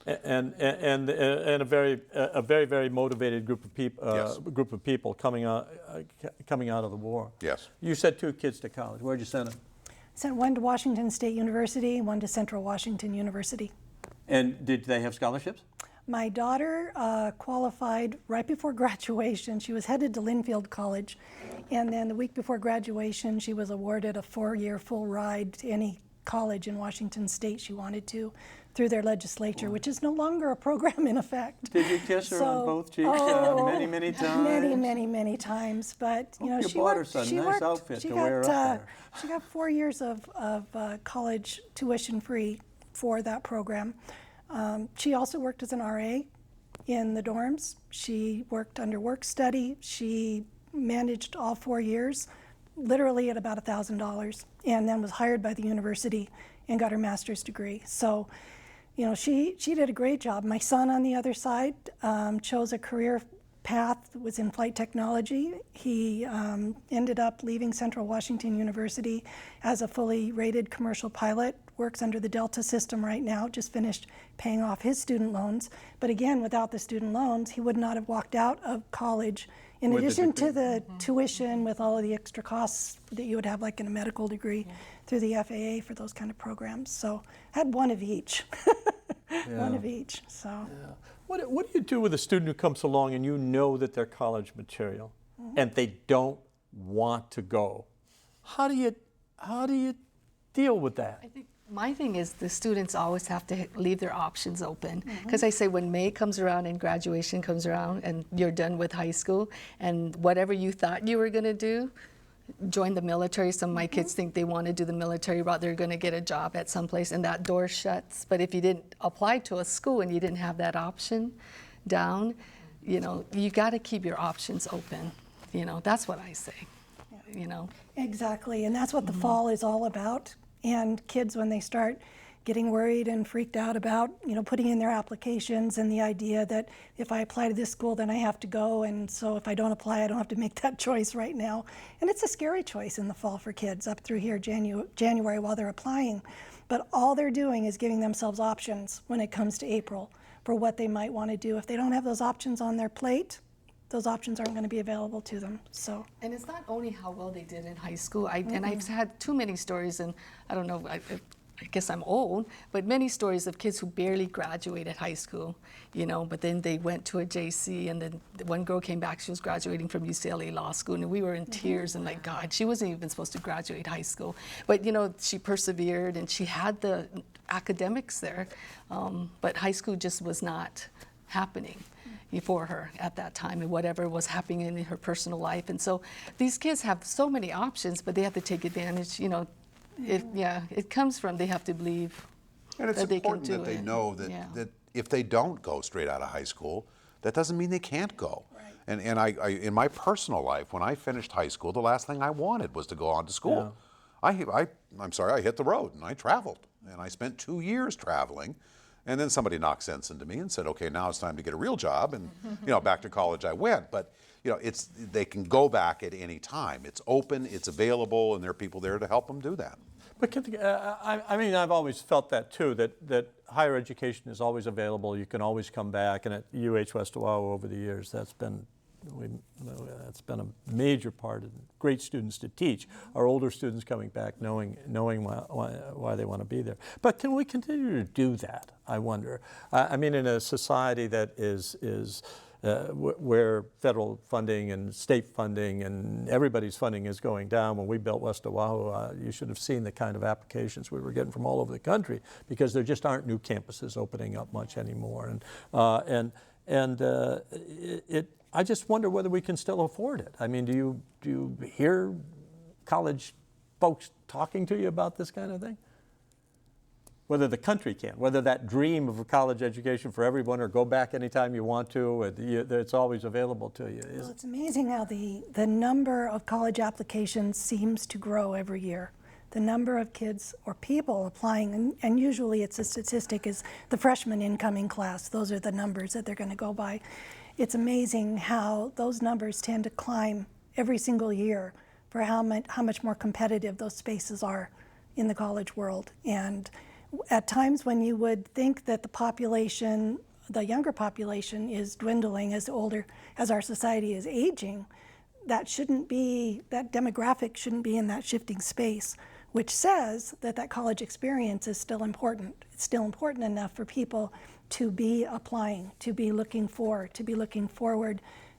And a very motivated group of people coming out of the war. Yes. You sent 2 kids to college. Where'd you send them? Sent one to Washington State University, one to Central Washington University. And did they have scholarships? My daughter qualified right before graduation. She was headed to Linfield College, and then the week before graduation, she was awarded a 4-year full ride to any college in Washington State she wanted to through their legislature, which is no longer a program in effect. Did you kiss her on both cheeks many times? Many times. But you know, you she bought worked. her some She nice worked. outfit She to got, wear up there. She got 4 years of college tuition free for that program. She also worked as an RA in the dorms. She worked under work study. She managed all 4 years, literally at about $1,000, and then was hired by the university and got her master's degree. So, you know, she did a great job. My son, on the other side, chose a career path that was in flight technology. He ended up leaving Central Washington University as a fully rated commercial pilot, works under the Delta system right now, just finished paying off his student loans. But again, without the student loans, he would not have walked out of college. In addition to the tuition, with all of the extra costs that you would have like in a medical degree through the FAA for those kind of programs. So I had one of each. One of each. So. Yeah. What do you do with a student who comes along and you know that they're college material and they don't want to go? How do you deal with that? I think my thing is the students always have to leave their options open, because I say when May comes around and graduation comes around and you're done with high school, and whatever you thought you were going to do, join the military. Some of my kids think they want to do the military route, they're going to get a job at some place and that door shuts. But if you didn't apply to a school and you didn't have that option down, you know, you got to keep your options open. You know, that's what I say, you know. Exactly, and that's what the fall is all about. And kids, when they start getting worried and freaked out about, you know, putting in their applications and the idea that if I apply to this school, then I have to go, and so if I don't apply, I don't have to make that choice right now. And it's a scary choice in the fall for kids up through here January while they're applying. But all they're doing is giving themselves options when it comes to April for what they might want to do. If they don't have those options on their plate, those options aren't going to be available to them. So. And it's not only how well they did in high school. And I've had too many stories, and I don't know, I guess I'm old, but many stories of kids who barely graduated high school, you know, but then they went to a JC, and then one girl came back, she was graduating from UCLA Law School, and we were in tears and like, God, she wasn't even supposed to graduate high school. But, you know, she persevered and she had the academics there, but high school just was not happening for her at that time, and whatever was happening in her personal life. And so these kids have so many options, but they have to take advantage, you know. It comes from they have to believe and it's that they can important do that they it. know that if they don't go straight out of high school, that doesn't mean they can't go. Right. And I in my personal life, when I finished high school, the last thing I wanted was to go on to school. I'm sorry, I hit the road and I traveled. And I spent 2 years traveling. And then somebody knocked sense into me and said, okay, now it's time to get a real job. And, back to college I went. But, they can go back at any time. It's open, it's available, and there are people there to help them do that. But I've always felt that too, that higher education is always available. You can always come back. And at UH West Oahu over the years, that's been a major part of great students to teach. Our older students coming back knowing why they want to be there. But can we continue to do that, I wonder? In a society that is where federal funding and state funding and everybody's funding is going down. When we built West Oahu, you should have seen the kind of applications we were getting from all over the country, because there just aren't new campuses opening up much anymore. I just wonder whether we can still afford it. Do you hear college folks talking to you about this kind of thing? Whether the country can, whether that dream of a college education for everyone, or go back anytime you want to, it's always available to you. Well, it's amazing how the number of college applications seems to grow every year. The number of kids or people applying, and usually it's a statistic, is the freshman incoming class. Those are the numbers that they're going to go by. It's amazing how those numbers tend to climb every single year for how much more competitive those spaces are in the college world. And at times when you would think that the younger population is dwindling as our society is aging, that demographic shouldn't be in that shifting space, which says that college experience is still important. It's still important enough for people to be applying, to be looking forward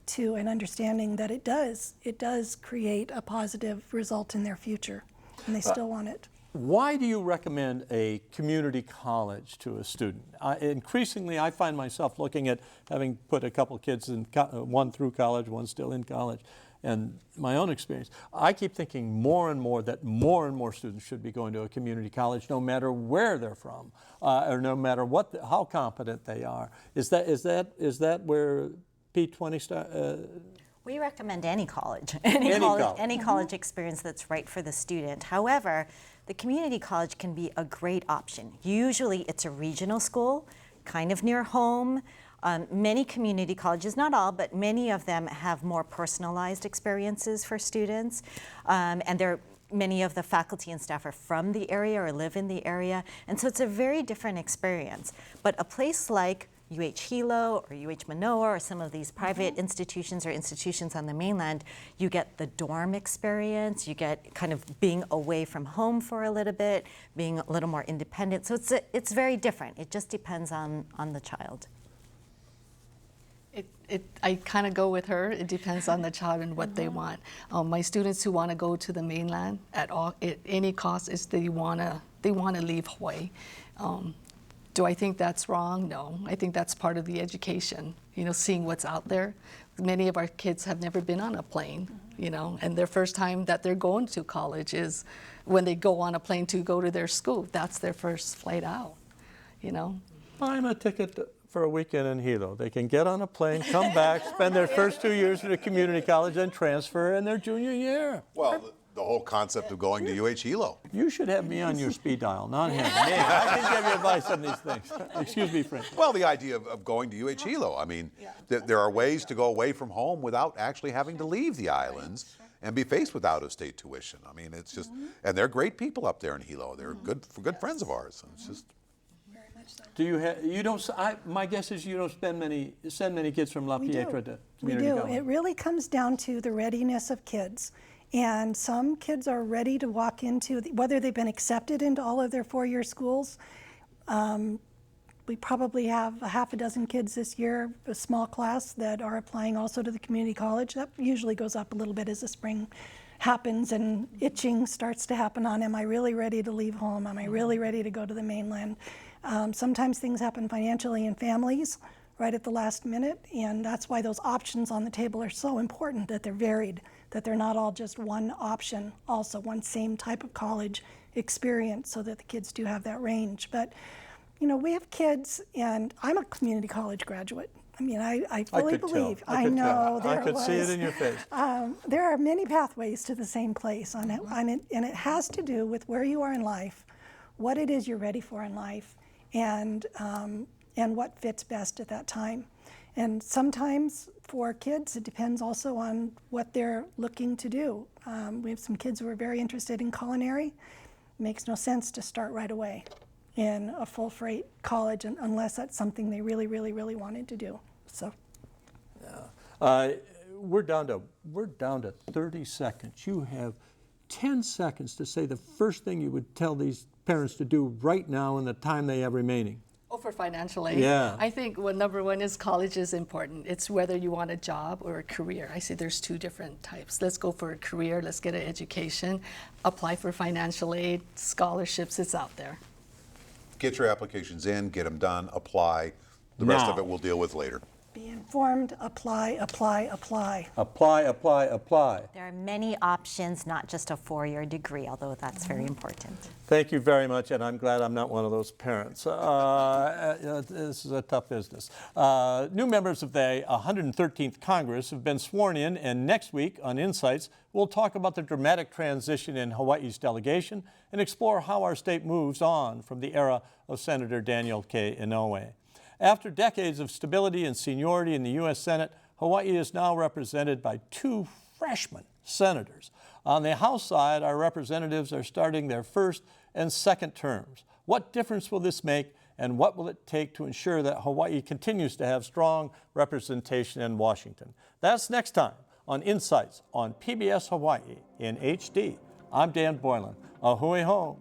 to an understanding that it does create a positive result in their future, and they still want it. Why do you recommend a community college to a student? Increasingly, I find myself looking at, having put a couple kids in, one through college, one still in college, and my own experience, I keep thinking more and more that more and more students should be going to a community college, no matter where they're from, or no matter how competent they are. Is that where P20 starts? We recommend any college, any college experience that's right for the student. However, the community college can be a great option. Usually it's a regional school, kind of near home. Many community colleges, not all, but many of them have more personalized experiences for students. And many of the faculty and staff are from the area or live in the area. And so it's a very different experience. But a place like UH Hilo or UH Manoa or some of these private institutions or institutions on the mainland, you get the dorm experience, you get kind of being away from home for a little bit, being a little more independent. So it's very different. It just depends on the child. I kind of go with her. It depends on the child and what they want. My students who want to go to the mainland at any cost, is they want to leave Hawaii. Do I think that's wrong? No. I think that's part of the education, seeing what's out there. Many of our kids have never been on a plane, and their first time that they're going to college is when they go on a plane to go to their school. That's their first flight out, Buy them a ticket for a weekend in Hilo. They can get on a plane, come back, spend their first 2 years at a community college, and transfer in their junior year. Well, the whole concept of going to UH Hilo. You should have me on your speed dial, not him. Me. I can give you advice on these things. Excuse me, Frank. Well, the idea of going to UH Hilo. There are ways to go away from home without actually having to leave the islands and be faced with out-of-state tuition. It's just, and they're great people up there in Hilo. They're good friends of ours. It's just. Do you don't? My guess is you don't send many kids from La Pietra to community college. We do. It really comes down to the readiness of kids. And some kids are ready to walk into, whether they've been accepted into all of their four-year schools. We probably have a half a dozen kids this year, a small class, that are applying also to the community college. That usually goes up a little bit as the spring happens and itching starts to happen on, am I really ready to leave home? Am I really ready to go to the mainland? Sometimes things happen financially in families right at the last minute, and that's why those options on the table are so important, that they're varied, that they're not all just one option, also one same type of college experience, so that the kids do have that range. But we have kids, and I'm a community college graduate, I mean, I fully could believe. tell. I know I there could was. see it in your face. There are many pathways to the same place on it, and it has to do with where you are in life, what it is you're ready for in life, and what fits best at that time. And sometimes for kids, it depends also on what they're looking to do. We have some kids who are very interested in culinary. It makes no sense to start right away in a full freight college unless that's something they really, really, really wanted to do. So. We're down to 30 seconds. You have 10 seconds to say the first thing you would tell these parents to do right now in the time they have remaining. Oh, for financial aid? Yeah. I think number one is college is important. It's whether you want a job or a career. I say there's two different types. Let's go for a career. Let's get an education. Apply for financial aid, scholarships. It's out there. Get your applications in, get them done, apply. The rest of Now. it we'll deal with later. Be informed, apply, apply, apply. Apply, apply, apply. There are many options, not just a 4-year degree, although that's very important. Thank you very much, and I'm glad I'm not one of those parents. This is a tough business. New members of the 113th Congress have been sworn in, and next week on Insights, we'll talk about the dramatic transition in Hawaii's delegation and explore how our state moves on from the era of Senator Daniel K. Inouye. After decades of stability and seniority in the U.S. Senate, Hawaii is now represented by 2 freshman senators. On the House side, our representatives are starting their first and second terms. What difference will this make, and what will it take to ensure that Hawaii continues to have strong representation in Washington? That's next time on Insights on PBS Hawaii in HD. I'm Dan Boylan. A hui hou.